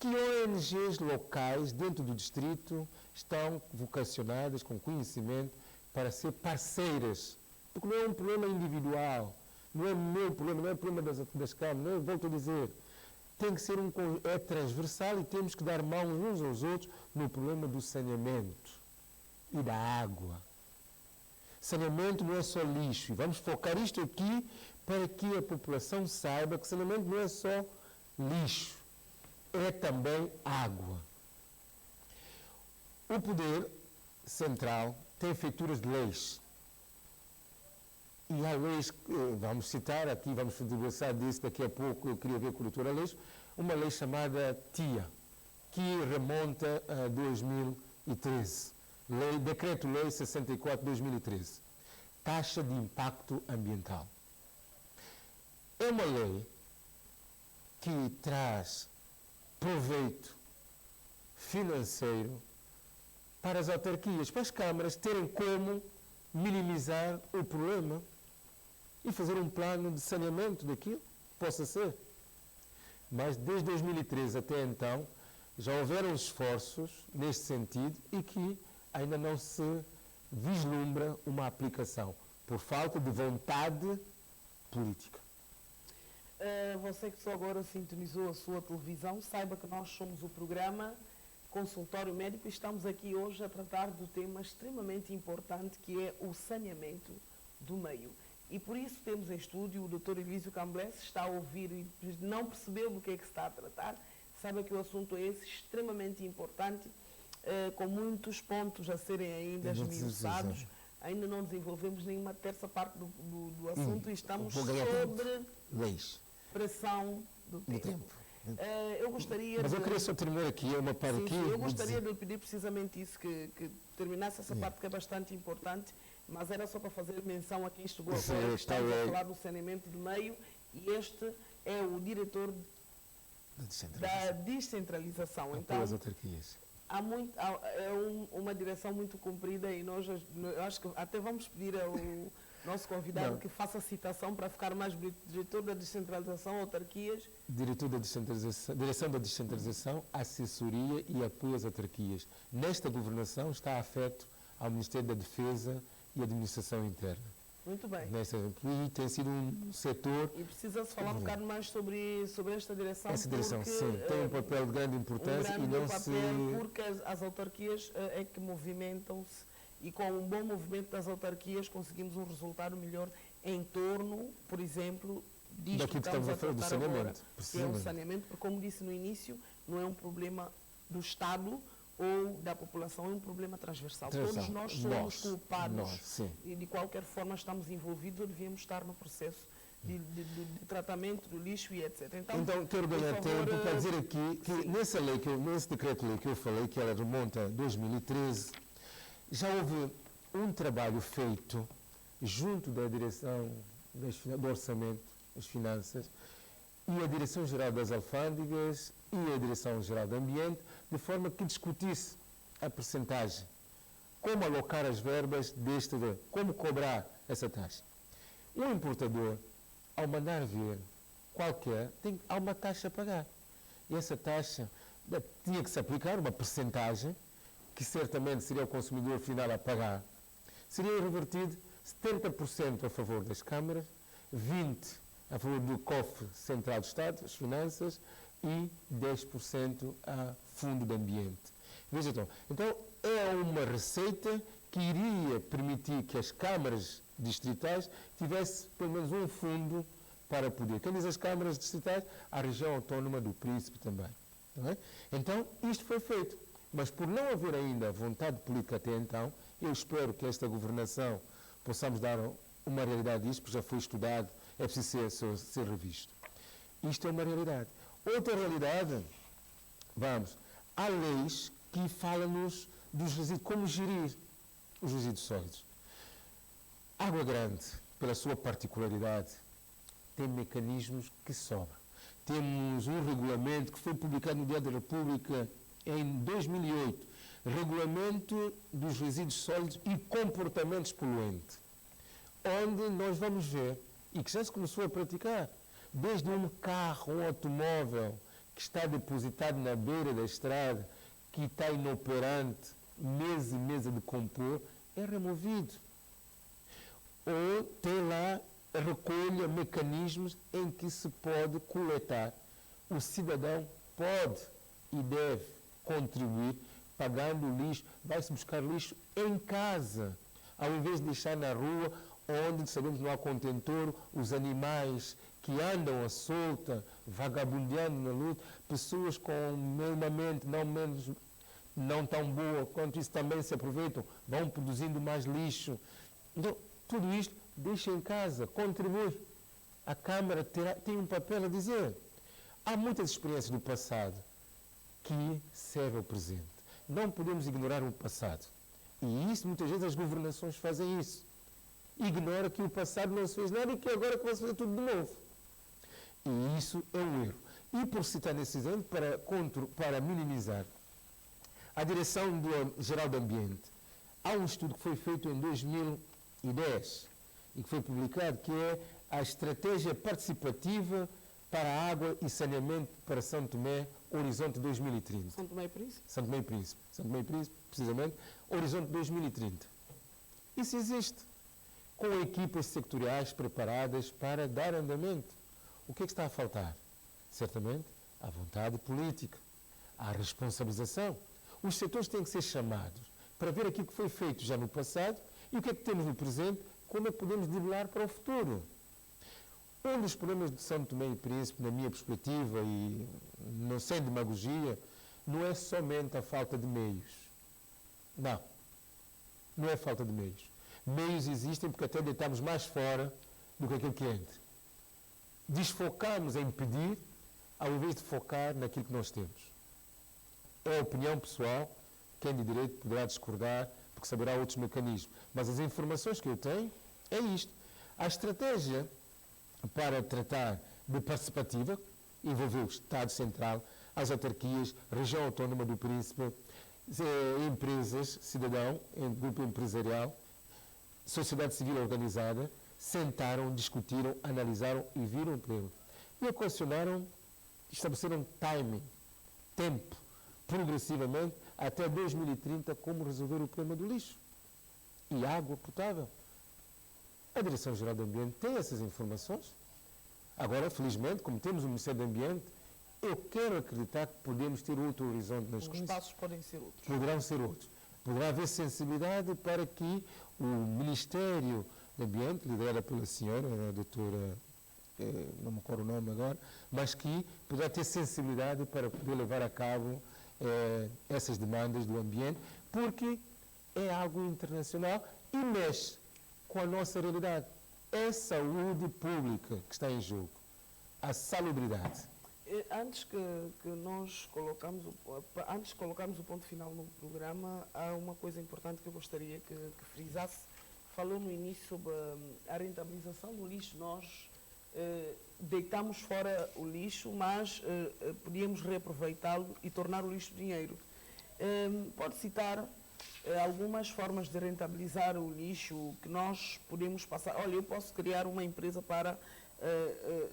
Que ONGs locais dentro do distrito estão vocacionadas com conhecimento para ser parceiras. Porque não é um problema individual, não é meu problema, não é problema das câmaras, não é, volto a dizer. Tem que ser é transversal e temos que dar mão uns aos outros no problema do saneamento e da água. Saneamento não é só lixo. E vamos focar isto aqui para que a população saiba que saneamento não é só lixo, é também água. O poder central tem feituras de leis. E há leis, vamos citar aqui, vamos conversar disso daqui a pouco, eu queria ver com a doutora Leis, uma lei chamada TIA, que remonta a 2013. Decreto-Lei 64 de 2013. Taxa de impacto ambiental. É uma lei que traz proveito financeiro para as autarquias, para as câmaras terem como minimizar o problema e fazer um plano de saneamento daquilo, possa ser. Mas desde 2013 até então, já houveram esforços neste sentido e que ainda não se vislumbra uma aplicação, por falta de vontade política. Você que só agora sintonizou a sua televisão, saiba que nós somos o programa Consultório Médico e estamos aqui hoje a tratar do tema extremamente importante que é o saneamento do meio. E por isso temos em estúdio o Dr. Elísio Camblés, está a ouvir e não percebeu do que é que se está a tratar. Saiba que o assunto é esse, extremamente importante, com muitos pontos a serem ainda esmiuçados. Ainda não desenvolvemos nenhuma terça parte do assunto e estamos sobre leis. Pressão do tempo. Eu gostaria Mas eu queria só terminar aqui, uma parte aqui. Eu gostaria de pedir precisamente isso, que terminasse essa parte que é bastante importante, mas era só para fazer menção a quem chegou agora, estamos a falar do saneamento do meio, e este é o diretor da descentralização. Então, as autarquias. Uma direção muito comprida e nós, eu acho que até vamos pedir ao nosso convidado que faça citação para ficar mais diretor da descentralização, autarquias. Diretor da descentralização, direção da descentralização, assessoria e apoio às autarquias. Nesta governação está afeto ao Ministério da Defesa e Administração Interna. Muito bem. E tem sido um setor... E precisa-se falar um bocado mais sobre esta direção. Essa direção, sim, tem um papel de grande importância e não papel porque as autarquias é que movimentam-se e com um bom movimento das autarquias conseguimos um resultado melhor em torno, por exemplo, disto que estamos a falar do saneamento. Que é o saneamento, porque como disse no início, não é um problema do Estado ou da população, é um problema transversal. Todos nós somos culpados e de qualquer forma estamos envolvidos ou devíamos estar no processo de tratamento do lixo e etc. Então quero ganhar tempo para dizer aqui que nessa lei, nesse decreto-lei que eu falei, que ela remonta a 2013, já houve um trabalho feito junto da direção do orçamento, das finanças, e a Direção-Geral das Alfândegas e a Direção-Geral do Ambiente, de forma que discutisse a percentagem, como alocar as verbas como cobrar essa taxa. O importador, ao mandar vir há uma taxa a pagar. E essa taxa tinha que se aplicar uma percentagem, que certamente seria o consumidor final a pagar, seria revertido 70% a favor das câmaras, 20% a favor do cofre central do Estado, as finanças, e 10% a fundo de ambiente. Veja então é uma receita que iria permitir que as câmaras distritais tivessem pelo menos um fundo para poder. Quem diz as câmaras distritais? A região autónoma do Príncipe também. Não é? Então, isto foi feito. Mas por não haver ainda vontade política até então, eu espero que esta governação possamos dar uma realidade disto, porque já foi estudado, é preciso ser revisto. Isto é uma realidade. Outra realidade, há leis que falam-nos dos resíduos, como gerir os resíduos sólidos. Água Grande, pela sua particularidade, tem mecanismos que sobram. Temos um regulamento que foi publicado no Diário da República em 2008, regulamento dos resíduos sólidos e comportamentos poluentes, onde nós vamos ver, e que já se começou a praticar, desde um carro, um automóvel que está depositado na beira da estrada, que está inoperante, meses e meses a decompor, é removido. Ou tem lá recolha, mecanismos em que se pode coletar. O cidadão pode e deve contribuir pagando o lixo, vai-se buscar lixo em casa, ao invés de deixar na rua, onde sabemos que não há contentor, os animais que andam à solta, vagabundeando na luta, pessoas com uma mente não tão boa quanto isso também se aproveitam, vão produzindo mais lixo. Então, tudo isto deixa em casa, contribui. A Câmara tem um papel a dizer. Há muitas experiências do passado que servem ao presente. Não podemos ignorar o passado. E isso, muitas vezes, as governações fazem isso. Ignora que o passado não se fez nada e que agora que vai se fazer tudo de novo. E isso é um erro. E por citar nesse exemplo, para minimizar, a Direção-Geral do Ambiente, há um estudo que foi feito em 2010 e que foi publicado, que é a Estratégia Participativa para a Água e Saneamento para São Tomé, Horizonte 2030. São Tomé e Príncipe? São Tomé e Príncipe. São Tomé e Príncipe, precisamente, Horizonte 2030. Isso existe, com equipas sectoriais preparadas para dar andamento. O que é que está a faltar? Certamente, a vontade política, a responsabilização. Os setores têm que ser chamados para ver aquilo que foi feito já no passado e o que é que temos no presente, como é que podemos driblar para o futuro. Um dos problemas de São Tomé e Príncipe, na minha perspectiva, e não sem demagogia, não é somente a falta de meios. Não. Não é falta de meios. Meios existem porque até deitamos mais fora do que aquilo que entra. Desfocamos em pedir, ao invés de focar naquilo que nós temos. É a opinião pessoal, quem de direito poderá discordar, porque saberá outros mecanismos. Mas as informações que eu tenho é isto. A estratégia para tratar de participativa envolveu o Estado Central, as autarquias, região autónoma do Príncipe, empresas, cidadão, grupo empresarial, sociedade civil organizada, sentaram, discutiram, analisaram e viram o problema. E equacionaram, estabeleceram timing, tempo, progressivamente, até 2030, como resolver o problema do lixo e água potável. A Direção-Geral do Ambiente tem essas informações. Agora, felizmente, como temos o Ministério do Ambiente, eu quero acreditar que podemos ter outro horizonte nas coisas. Os passos podem ser outros. Poderão ser outros. Poderá haver sensibilidade para que o Ministério do Ambiente, liderado pela senhora, a doutora, não me recordo o nome agora, mas que poderá ter sensibilidade para poder levar a cabo essas demandas do ambiente, porque é algo internacional e mexe com a nossa realidade. É saúde pública que está em jogo. A salubridade. Antes que nós colocarmos o ponto final no programa, há uma coisa importante que eu gostaria que frisasse. Falou no início sobre a rentabilização do lixo. Nós deitamos fora o lixo, mas podíamos reaproveitá-lo e tornar o lixo dinheiro. Pode citar algumas formas de rentabilizar o lixo que nós podemos passar. Olha, eu posso criar uma empresa para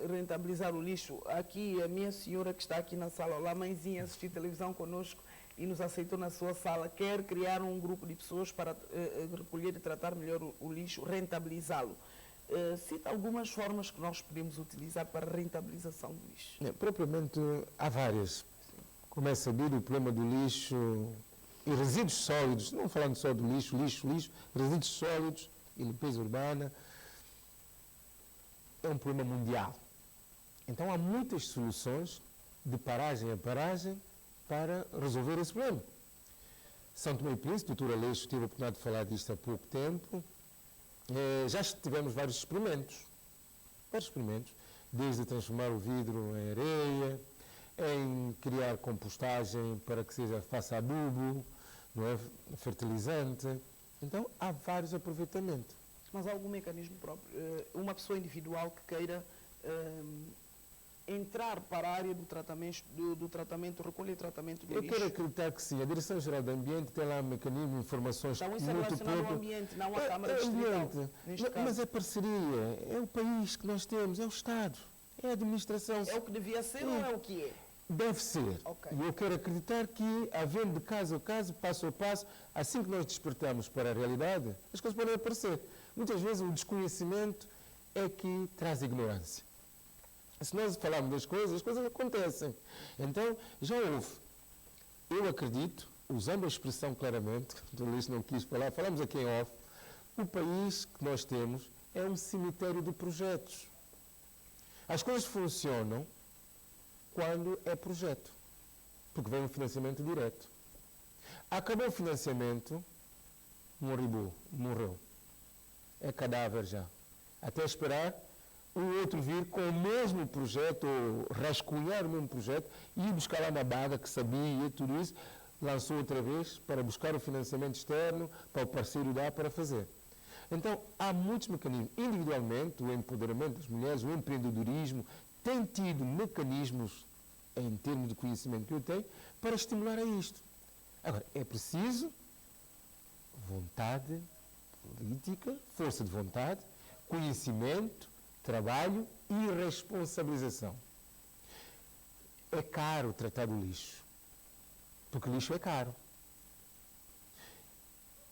rentabilizar o lixo. Aqui, a minha senhora que está aqui na sala, lá, mãezinha, assistiu televisão conosco e nos aceitou na sua sala, quer criar um grupo de pessoas para recolher e tratar melhor o lixo, rentabilizá-lo. Cita algumas formas que nós podemos utilizar para a rentabilização do lixo. Propriamente, há várias. Como é sabido, o problema do lixo e resíduos sólidos, não falando só do lixo, resíduos sólidos e limpeza urbana, é um problema mundial. Então há muitas soluções de paragem a paragem para resolver esse problema. São Tomé e Príncipe, a doutora Aleixo tive a oportunidade de falar disto há pouco tempo, já tivemos vários experimentos, desde transformar o vidro em areia, em criar compostagem para que faça adubo, não é? Fertilizante. Então há vários aproveitamentos. Mas há algum mecanismo próprio? Uma pessoa individual que queira entrar para a área do tratamento, recolha e tratamento do Eu lixo? quero acreditar que sim. A Direção-Geral do Ambiente tem lá um mecanismo, informações Então isso é muito relacionado ao pouco. ambiente, não à Câmara Distrital, neste caso. Mas é parceria, é o país que nós temos, é o Estado, é a administração. É o que devia ser ou é o que é? Deve ser. Ok. E eu quero acreditar que, havendo de caso a caso, passo a passo, assim que nós despertamos para a realidade, as coisas podem aparecer. Muitas vezes o desconhecimento é que traz ignorância. Se nós falarmos das coisas, as coisas acontecem. Então, já houve. Eu acredito, usando a expressão claramente, o Luís não quis falar, falamos aqui em off, o país que nós temos é um cemitério de projetos. As coisas funcionam quando é projeto, porque vem um financiamento direto. Acabou o financiamento, morreu. É cadáver já. Até esperar o outro vir com o mesmo projeto, ou rascunhar o mesmo projeto, e ir buscar lá na baga que sabia, tudo isso, lançou outra vez para buscar o financiamento externo, para o parceiro dar para fazer. Então, há muitos mecanismos. Individualmente, o empoderamento das mulheres, o empreendedorismo, tem tido mecanismos, em termos de conhecimento que eu tenho, para estimular a isto. Agora, é preciso vontade política, força de vontade, conhecimento, trabalho e responsabilização. É caro tratar do lixo, porque o lixo é caro.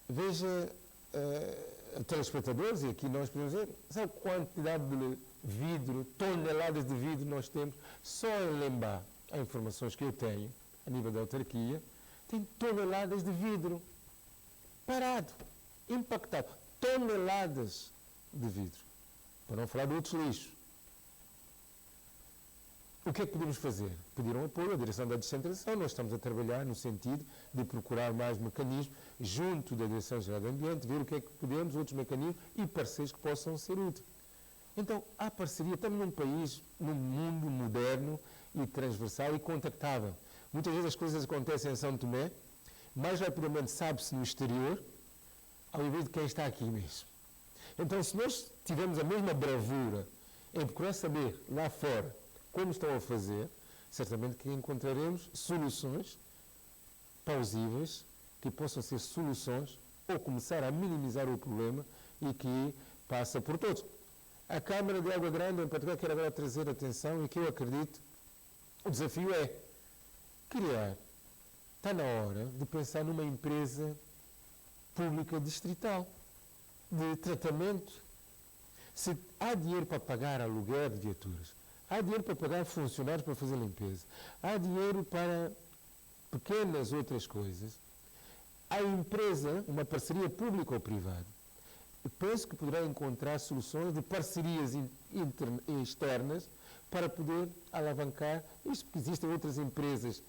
Veja, telespectadores, e aqui nós podemos ver, sabe a quantidade de vidro, toneladas de vidro nós temos? Só em lembrar as informações que eu tenho, a nível da autarquia, tem toneladas de vidro parado, impactado. Toneladas de vidro. Para não falar de outros lixos. O que é que podemos fazer? Pedir um apoio à direção da descentralização. Nós estamos a trabalhar no sentido de procurar mais mecanismos junto da Direção-Geral do Ambiente, ver o que é que podemos, outros mecanismos e parceiros que possam ser úteis. Então, há parceria. Estamos num país, num mundo moderno e transversal e contactável. Muitas vezes as coisas acontecem em São Tomé, mais rapidamente sabe-se no exterior, ao invés de quem está aqui mesmo. Então, se nós tivermos a mesma bravura em procurar saber lá fora como estão a fazer, certamente que encontraremos soluções plausíveis, que possam ser soluções ou começar a minimizar o problema e que passa por todos. A Câmara de Água Grande, em particular, quero agora trazer atenção e que eu acredito, o desafio é criar, está na hora de pensar numa empresa pública distrital de tratamento. Se há dinheiro para pagar aluguer de viaturas, há dinheiro para pagar funcionários para fazer limpeza, há dinheiro para pequenas outras coisas, a empresa, uma parceria pública ou privada, eu penso que poderá encontrar soluções de parcerias externas para poder alavancar isto, porque existem outras empresas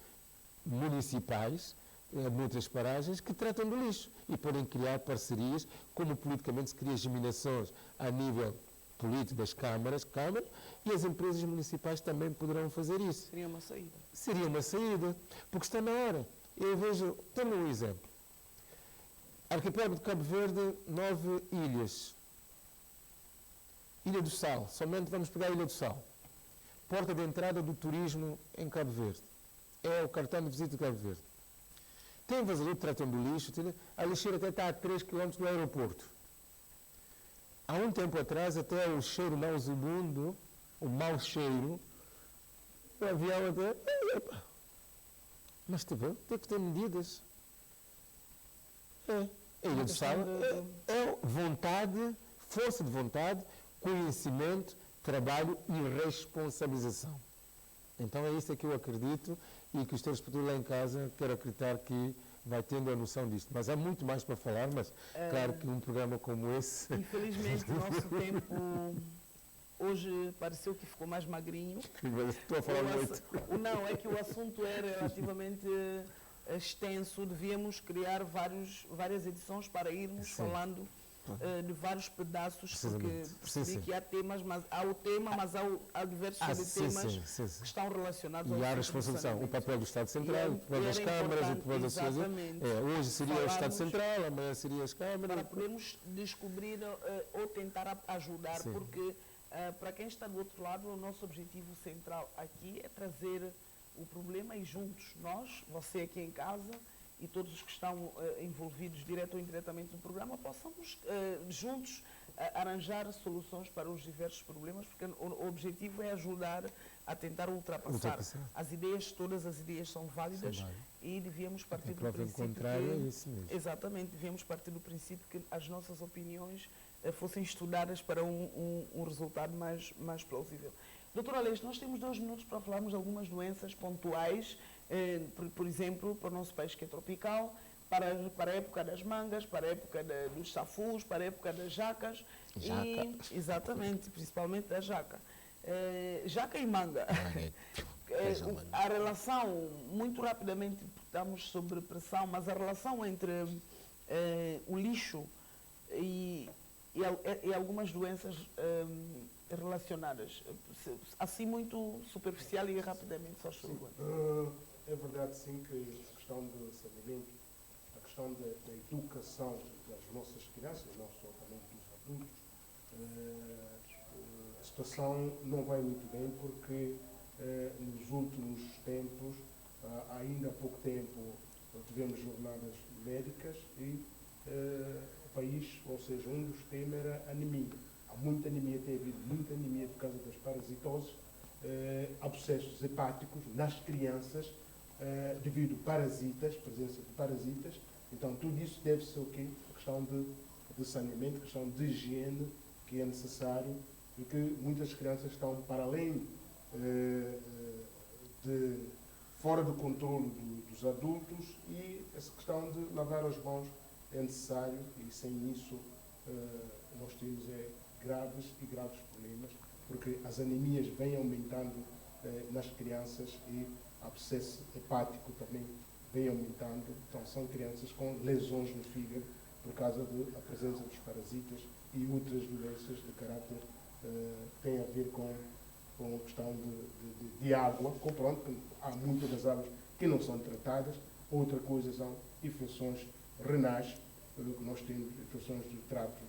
municipais noutras paragens que tratam do lixo e podem criar parcerias, como politicamente se cria geminações a nível político das câmaras, e as empresas municipais também poderão fazer isso. Seria uma saída. Seria uma saída, porque está na hora. Eu vejo, temos um exemplo. Arquipélago de Cabo Verde, 9 ilhas. Ilha do Sal, somente vamos pegar a Ilha do Sal. Porta de entrada do turismo em Cabo Verde. É o cartão de visita de Cabo Verde. Tem vazador que tratam do lixo, a lixeira até está a 3 km do aeroporto. Há um tempo atrás, até o cheiro nauseabundo, o mau cheiro, o avião até... Mas tem que ter medidas. A Ilha do Sal é vontade, força de vontade, conhecimento, trabalho e responsabilização. Então é isso que eu acredito e que os telespectadores lá em casa quero acreditar que vai tendo a noção disto. Mas há muito mais para falar, mas claro que um programa como esse... Infelizmente o nosso tempo hoje pareceu que ficou mais magrinho. Estou a falar muito. Não, é que o assunto é relativamente extenso, devíamos criar várias edições para irmos falando de vários pedaços, porque percebi que há temas, mas há diversos temas que estão relacionados ao e há responsabilização, o papel do Estado Central, o papel das câmaras, o papel da sociedade. Hoje seria o Estado Central, amanhã seria as câmaras. Para podermos descobrir ou tentar ajudar, porque Para quem está do outro lado, o nosso objetivo central aqui é trazer o problema e juntos, nós, você aqui em casa e todos os que estão envolvidos direto ou indiretamente no programa, possamos juntos arranjar soluções para os diversos problemas, porque o objetivo é ajudar a tentar ultrapassar. As ideias, todas as ideias são válidas e devíamos partir do princípio contrário é isso mesmo. Exatamente, devíamos partir do princípio que as nossas opiniões fossem estudadas para um resultado mais plausível. Doutora Aleixo, nós temos 2 minutos para falarmos de algumas doenças pontuais, por exemplo, para o nosso país que é tropical, para a época das mangas, para a época dos safus, para a época das jacas. Exatamente, principalmente da jaca. Jaca e manga. A relação, muito rapidamente, estamos sob pressão, mas a relação entre o lixo e algumas doenças relacionadas, assim muito superficial e rapidamente, só chuva. É verdade, sim, que a questão do saneamento, a questão da educação das nossas crianças, não só também dos adultos, a situação não vai muito bem porque nos últimos tempos, ainda há pouco tempo, tivemos jornadas médicas e o país, ou seja, um dos temas era anemia. Há muita anemia, tem havido muita anemia por causa das parasitoses, abscessos hepáticos nas crianças, devido a presença de parasitas. Então, tudo isso deve-se ao quê? A questão de saneamento, a questão de higiene, que é necessário, e que muitas crianças estão para além fora do controle dos adultos, e essa questão de lavar as mãos é necessário, e sem isso nós temos graves problemas, porque as anemias vêm aumentando nas crianças e o abscesso hepático também vem aumentando. Então são crianças com lesões no fígado por causa da presença dos parasitas e outras doenças de caráter que têm a ver com a questão de água. Pronto, há muitas das águas que não são tratadas. Outra coisa são infecções renais, nós temos infecções de tratos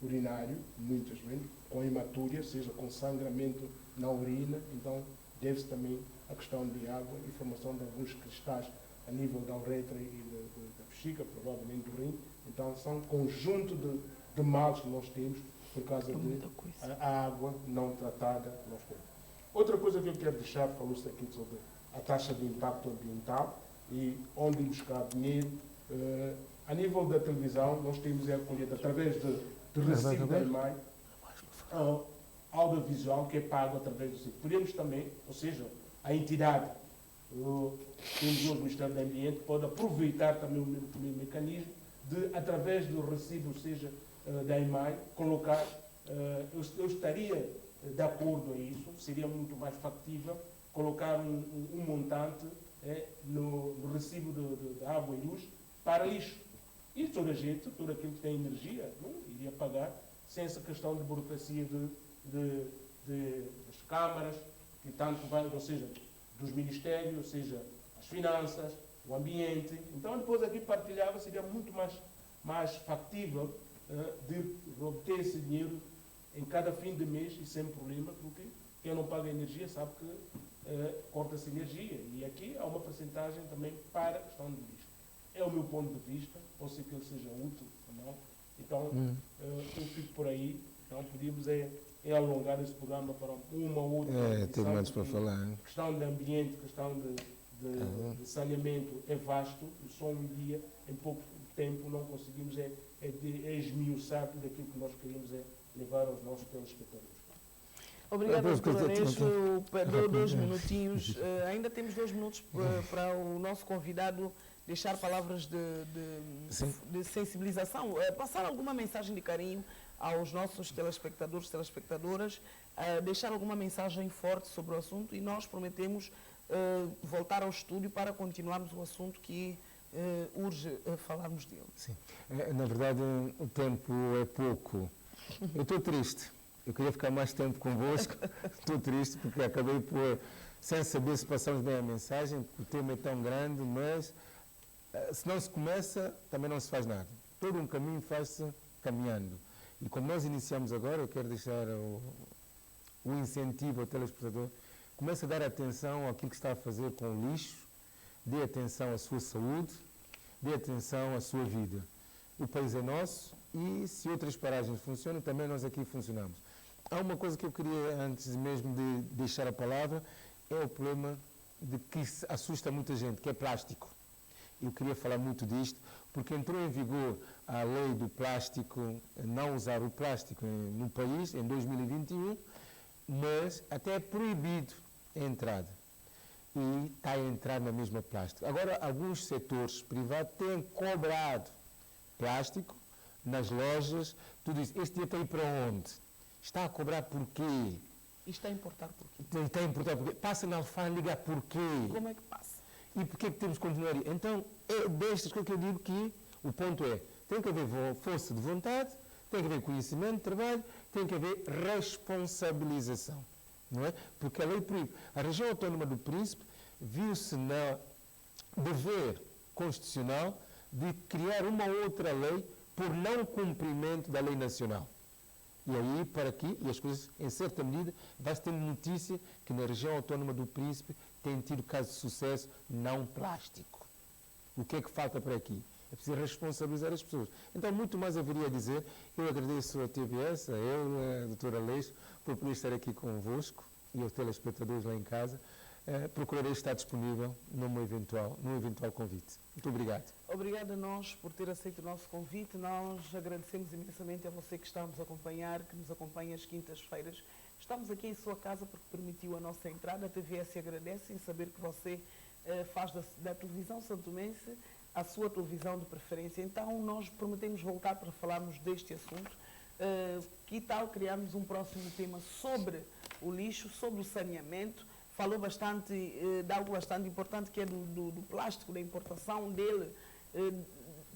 urinário, muitas vezes, com hematúria, seja com sangramento na urina. Então deve-se também a questão de água e formação de alguns cristais a nível da uretra e da bexiga, provavelmente do rim. Então são um conjunto de males que nós temos por causa da água não tratada que nós temos. Outra coisa que eu quero deixar, falou-se aqui sobre a taxa de impacto ambiental e onde buscar dinheiro. A nível da televisão, nós temos a colheita através de recibo da EMAI, audiovisual, que é pago através do sítio. Podemos também, ou seja, a entidade, temos o Ministério do Ambiente, pode aproveitar também o mecanismo de, através do recibo, ou seja, da EMAI, colocar, eu estaria de acordo a isso, seria muito mais factível colocar um montante no recibo de água e luz para lixo. E toda a gente, todo aquele que tem energia, iria pagar sem essa questão de burocracia das câmaras, que tanto vai, ou seja, dos ministérios, ou seja, as finanças, o ambiente. Então, depois aqui partilhava, seria muito mais factível de obter esse dinheiro em cada fim de mês e sem problema, porque quem não paga energia sabe que corta-se energia. E aqui há uma percentagem também para a questão de lixo. É o meu ponto de vista, pode ser que ele seja útil ou não. Então, eu fico por aí. Então, podíamos alongar esse programa para uma ou outra. Tem mais para falar. A questão de ambiente, a questão de saneamento é vasto. E só um dia, em pouco tempo, não conseguimos esmiuçar tudo aquilo que nós queremos levar aos nossos telespectadores. Obrigada, doutor Aleixo. Dou 2 minutinhos. Ainda temos 2 minutos para o nosso convidado deixar palavras de sensibilização, passar alguma mensagem de carinho aos nossos telespectadores, telespectadoras, deixar alguma mensagem forte sobre o assunto, e nós prometemos voltar ao estúdio para continuarmos o assunto que urge falarmos dele. Sim. Na verdade, o tempo é pouco. Eu estou triste. Eu queria ficar mais tempo convosco. Estou triste porque acabei por, sem saber se passamos bem a mensagem, porque o tema é tão grande, mas se não se começa, também não se faz nada. Todo um caminho faz-se caminhando. E como nós iniciamos agora, eu quero deixar o incentivo ao telespectador, comece a dar atenção àquilo que está a fazer com o lixo, dê atenção à sua saúde, dê atenção à sua vida. O país é nosso e se outras paragens funcionam, também nós aqui funcionamos. Há uma coisa que eu queria, antes mesmo de deixar a palavra, é o problema de que assusta muita gente, que é plástico. Eu queria falar muito disto, porque entrou em vigor a lei do plástico, não usar o plástico no país, em 2021, mas até é proibido a entrada. E está a entrar na mesma plástico. Agora, alguns setores privados têm cobrado plástico nas lojas, tudo isso. Este dia está aí para onde? Está a cobrar porquê? E está a importar porquê? Está a importar porquê? Passa na alfândega porquê? Como é que passa? E porquê que temos que continuar? Então, é destas coisas que eu digo que o ponto é, tem que haver força de vontade, tem que haver conhecimento de trabalho, tem que haver responsabilização. Não é? Porque a lei proíbe. A região autónoma do Príncipe viu-se no dever constitucional de criar uma outra lei por não cumprimento da lei nacional. E aí, para aqui, e as coisas, em certa medida, vai-se ter notícia que na região autónoma do Príncipe tem tido casos de sucesso não plástico. O que é que falta para aqui? É preciso responsabilizar as pessoas. Então, muito mais haveria a dizer. Eu agradeço a TVS, a eu, a doutora Aleixo, por poder estar aqui convosco e aos telespectadores lá em casa. Procurarei estar disponível num eventual convite. Muito obrigado. Obrigada a nós por ter aceito o nosso convite. Nós agradecemos imensamente a você que está a nos acompanhar, que nos acompanha às quintas-feiras. Estamos aqui em sua casa porque permitiu a nossa entrada. A TVS agradece em saber que você faz da televisão santomense a sua televisão de preferência. Então, nós prometemos voltar para falarmos deste assunto. Que tal criarmos um próximo tema sobre o lixo, sobre o saneamento? Falou bastante de algo bastante importante, que é do plástico, da importação dele.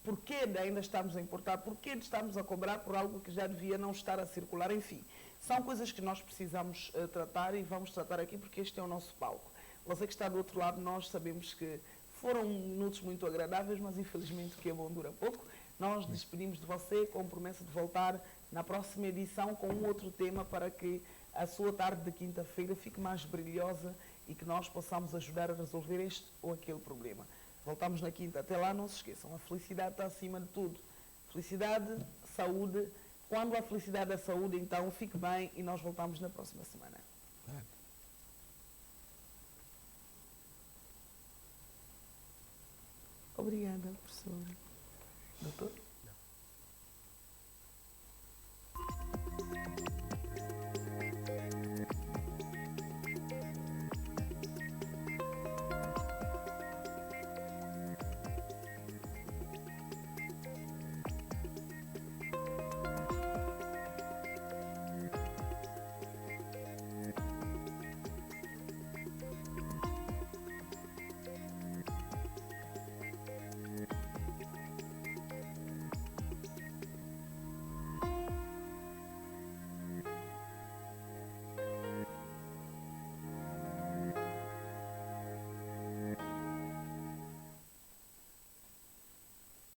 Porquê ainda estamos a importar? Porquê estamos a cobrar por algo que já devia não estar a circular? Enfim, são coisas que nós precisamos tratar e vamos tratar aqui porque este é o nosso palco. Você que está do outro lado, nós sabemos que foram minutos muito agradáveis, mas infelizmente o que é bom dura pouco. Nós despedimos de você com a promessa de voltar na próxima edição com um outro tema para que a sua tarde de quinta-feira fique mais brilhosa e que nós possamos ajudar a resolver este ou aquele problema. Voltamos na quinta. Até lá, não se esqueçam, a felicidade está acima de tudo. Felicidade, saúde. Quando a felicidade é saúde, então fique bem e nós voltamos na próxima semana. Obrigada, professora. Doutor?